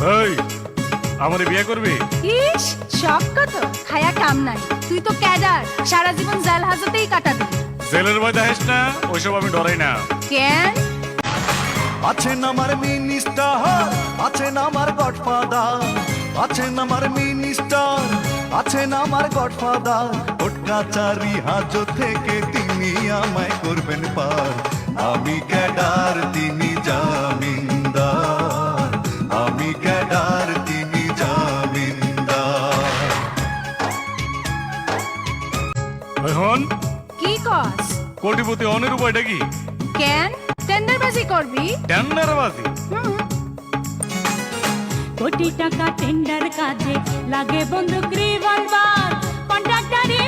এই আমারে বিয়ে করবি? ইস, শখ কত, খায়া কাম নাই। তুই তো ক্যাডার, সারা জীবন জেল হাজতেই কাটাবি। জেলের ভয় দেখিস না, ওইসব আমি ডরাই না। কেন? আছেন আমার মিনিস্টার, আছেন আমার গডফাদার, আছেন আমার মিনিস্টার, আছেন আমার গডফাদার। কোর্ট কাচারি হাজত থেকে তিনি আমায় করবেন পার। আমি ক্যাডার, তিনি জামিনদার। আমি ক্যাডার, তিনি জামিনদার। এখন কি কস? কোটিপতি অনের উপায়টা কি? কেন টেন্ডারবাজি করবি? টেন্ডারবাজি? কোটি টাকা টেন্ডার কাজে লাগে বন্দুক রিভলভার, কন্ট্রাক্টরি